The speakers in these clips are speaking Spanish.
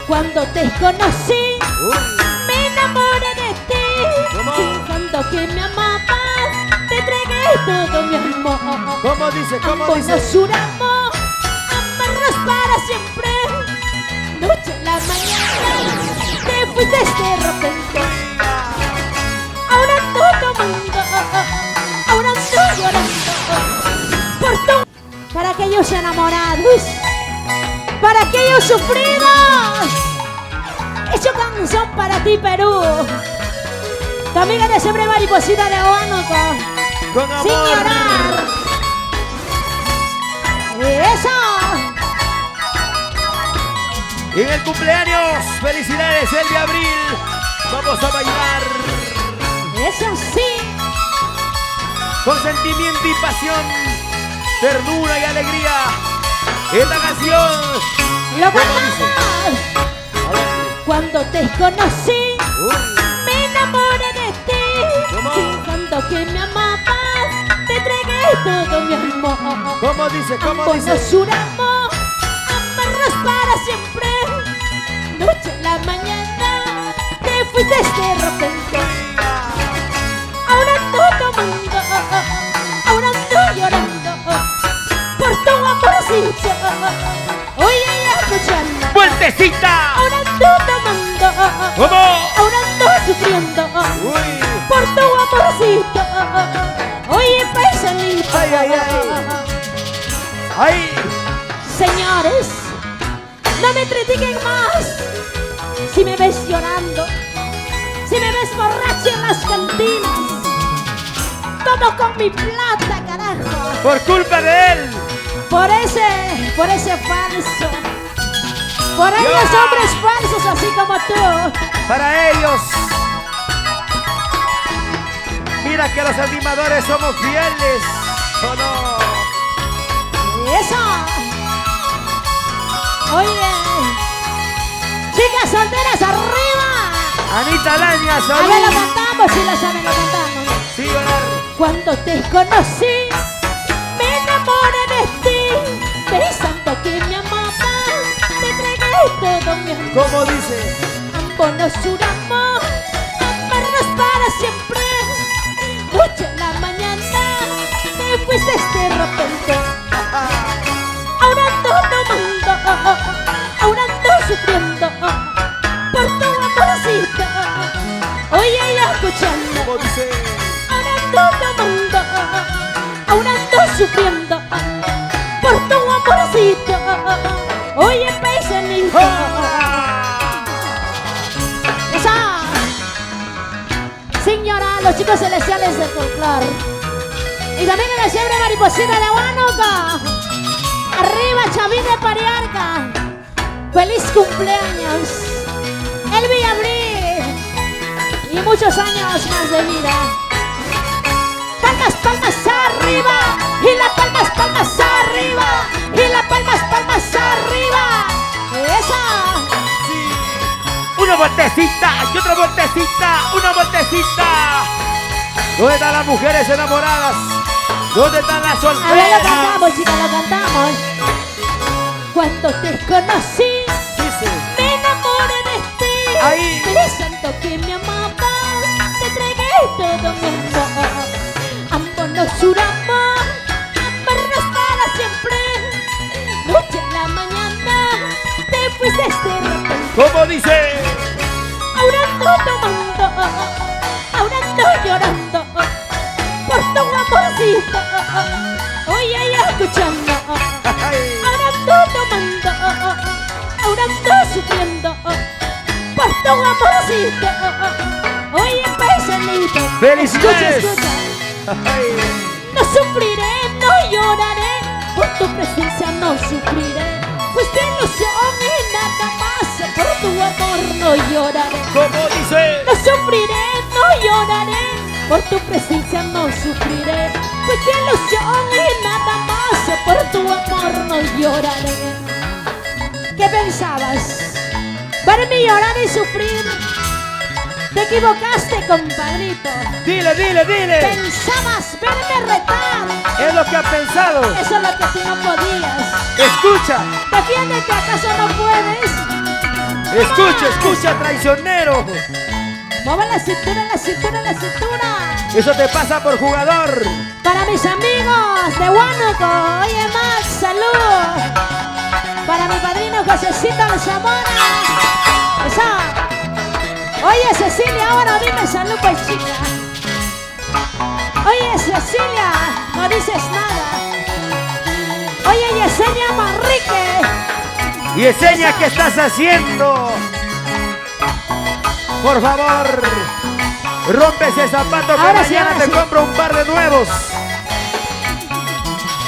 Cuando te conocí, me enamoré de ti. Fingiendo que me amabas, te entregué todo mi amor. ¿Cómo dice? ¿Cómo Ambos dice? nos juramos amarnos para siempre. Noche en la mañana, te fuiste de repente. Ahora ando tomando, ahora ando llorando por tu... Para aquellos enamorados, para aquellos sufridos, hecho canción para ti, Perú. Tu amiga de siempre, Mariposita de Huánuco. Con amor. Sin llorar. Eso. Y en el cumpleaños, felicidades, el de abril. Vamos a bailar Eso sí. con sentimiento y pasión, ternura y alegría. Esta canción. Lo ¿Cómo cantamos. A ver. Cuando te conocí, Uy, me enamoré de ti. ¿Cómo? Fingiendo que me amabas, te entregué todo mi amor. ¿Cómo dice? ¿Cómo Ambos dice? nos juramos amarnos para siempre. Noche en la mañana, te fuiste de repente. Ahora ando tomando, ahora ando llorando por tu amorcito. Oye, ya escuchando. ¡Vueltecita! Ahora ando tomando, ¿Cómo? ahora ando sufriendo Uy, por tu amorcito. Oye, paisanito. Ay, ay, ay. ¡ay! Señores, no me critiquen más. Si me ves llorando, si me ves borracho en las cantinas, todo con mi plata, carajo. Por culpa de él. Por ese falso. Por esos hombres falsos así como tú. Para ellos. Mira que los animadores somos fieles. ¿O no? Eso. Oye, chicas solteras arriba. Anita Laña, A ver, salud. lo cantamos, si la saben, lo cantamos. Sí, llorar. Cuando te conocí, me enamoré de ti. Pensando que me amabas, te entregué todo mi amor. ¿Cómo dice? Ambos nos juramos amarnos para siempre. Noche en la mañana, te fuiste de repente. Ahora ando tomando, ahora ando sufriendo por tu amorcito. Oye, ya escuchando. ¿Cómo dice? Ahora ando tomando, ahora ando sufriendo por tu amorcito. Oye, paisanito. Esa. Sin llorar, los chicos celestiales del folclor. Y también en la siempre Mariposita de Huánuco. Arriba, Chavín de Pariarca. Feliz cumpleaños. Elvi Abril. Y muchos años más de vida. Palmas, palmas arriba. Y las palmas, palmas arriba. Y las palmas, palmas arriba. Esa. Sí. Una vueltecita y otra vueltecita. Una vueltecita. ¿Dónde están las mujeres enamoradas? ¿Dónde están las A ver, lo solteras? cantamos, chicas, lo cantamos. Cuando te conocí, Dice. me enamoré de ti. Ahí. Pensando que me amabas, te entregué todo mi amor. Ambos nos juramos amarnos para siempre. Noche en la mañana, te fuiste de repente. ¿Cómo dice? Ahora ando tomando, ahora ando llorando por tu amorcito. Oye, ya escuchando. Ay. Ahora ando tomando, ahora ando sufriendo por tu amorcito. Oye, paisanito. ¡Felicidades! Escucha, escucha. Ay. No sufriré, no lloraré, por tu presencia no sufriré. Fuiste ilusión y nada más, por tu amor no lloraré. ¿Cómo dice? No sufriré, no lloraré, por tu presencia no sufriré. Fuiste ilusión y nada más, por tu amor no lloraré. ¿Qué pensabas? ¿Verme llorar y sufrir? Te equivocaste, compadrito. Dile, dile, dile. Pensabas verme retar. Es lo que ha pensado. Eso es lo que tú no podías. Escucha. Defiéndete, ¿acaso no puedes? Escucha, escucha, traicionero. Mueva la cintura, la cintura, la cintura. Eso te pasa por jugador. Para mis amigos de Huánuco. Oye, Max, salud. Para mi padrino Josecito Alzamora. Esa. Oye, Cecilia, ahora dime salud, pues, chica. Oye, Cecilia, no dices nada. Oye, Yesenia Manrique. Yesenia, ¿qué estás haciendo? Por favor, rompe ese zapato que Ahora sí, mañana ahora te sí. compro un par de nuevos.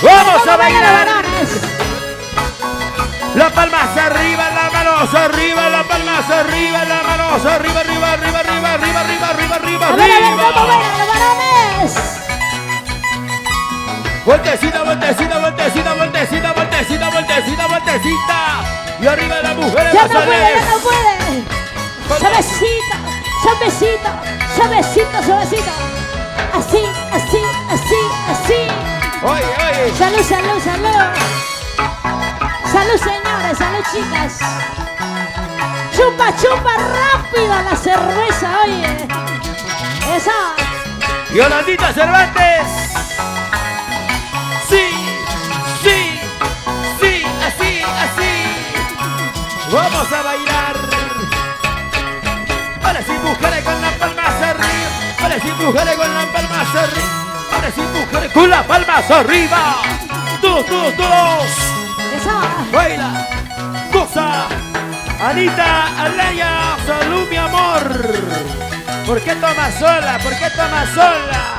¡Vamos a bailar! La palmas arriba, las manos arriba, las palmas arriba, las manos arriba, arriba, arriba, arriba, arriba, arriba, arriba, arriba, A ver, arriba. ¿cómo bailan los varones? Vueltecita, vueltecita, vueltecita, vueltecita, vueltecita, vueltecita, vueltecita. Y arriba las mujeres Ya no puede, basales. ya no puede. Suavecito, suavecito, suavecito, suavecito. Así, así, así, así. Oye, oye. Salud, salud, salud. Salud, señores, salud, chicas. Chupa, chupa rápido la cerveza, oye. Esa. Yolandita Cervantes. Sí, sí, sí, así, así. Vamos a bailar. Ahora sí, mujeres con las palmas arriba. Ahora sí, mujeres con las palmas arriba. Ahora sí, mujeres con las palmas arriba. Todos, todos, todos. Esa. Baila, goza. Anita, Alaya, salud, mi amor. ¿Por qué tomas sola? ¿Por qué tomas sola?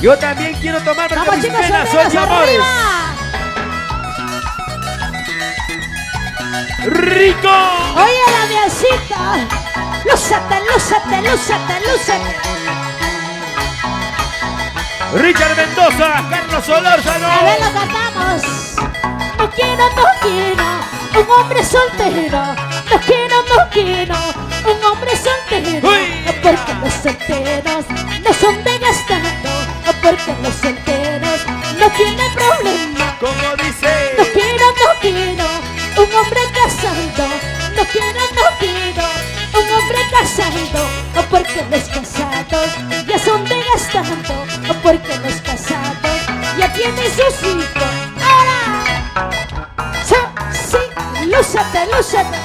Yo también quiero tomar porque Vamos, mis chicos, penas suéltenos son de amores. arriba. ¡Rico! Oye, la mielcita. Lúcete, lúcete, lúcete, lúcete. Richard Mendoza, Carlos Solórzano. A ver, lo cantamos. No quiero, no quiero un hombre soltero. No quiero, no quiero un hombre soltero. Uy. No porque los solteros no son de gastando. No porque los solteros no tienen problema. Como dice. No quiero un hombre casado. No quiero un hombre casado. O porque los casados ya son de gastando. O porque los casados ya tienen sus hijos. Ahora, sí, lúcete, lúcete.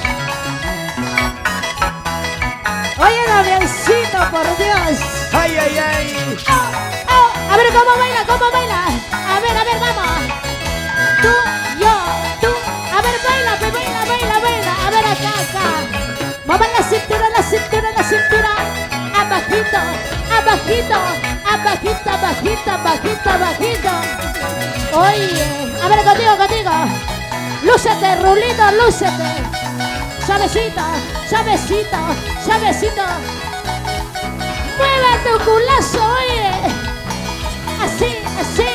Oye, Damiancito, por Dios. Ay, ay, ay. Oh, oh. A ver, ¿cómo baila? ¿Cómo baila? A ver, vamos. Tú, yo, tú. A ver, baila, pues, baila, baila, baila. A ver, acá. Mueva la cintura, la cintura, la cintura. Abajito, abajito, abajito, abajito, abajito, abajito. Oye, a ver, contigo. Lúcete, Rulito, lúcete. Suavecito, suavecito, suavecito. Mueve tu culazo, oye. Así, así.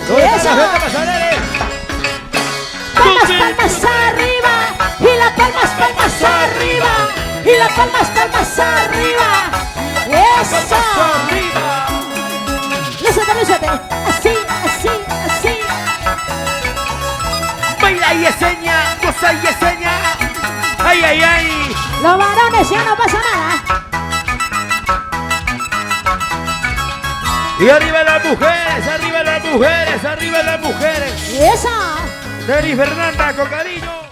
¿Dónde están Eso. las ventas basales? Palmas, palmas arriba. Y las palmas arriba. Y las palmas arriba. Eso. Arriba. Lúcete, lúcete. Así, así, así. Baila Yesenia, goza Yesenia. Ay, ay, ay. Los varones ya no pasa nada. Y arriba las mujeres, arriba las mujeres, arriba las mujeres. Esa. Deli Fernanda, con cariño.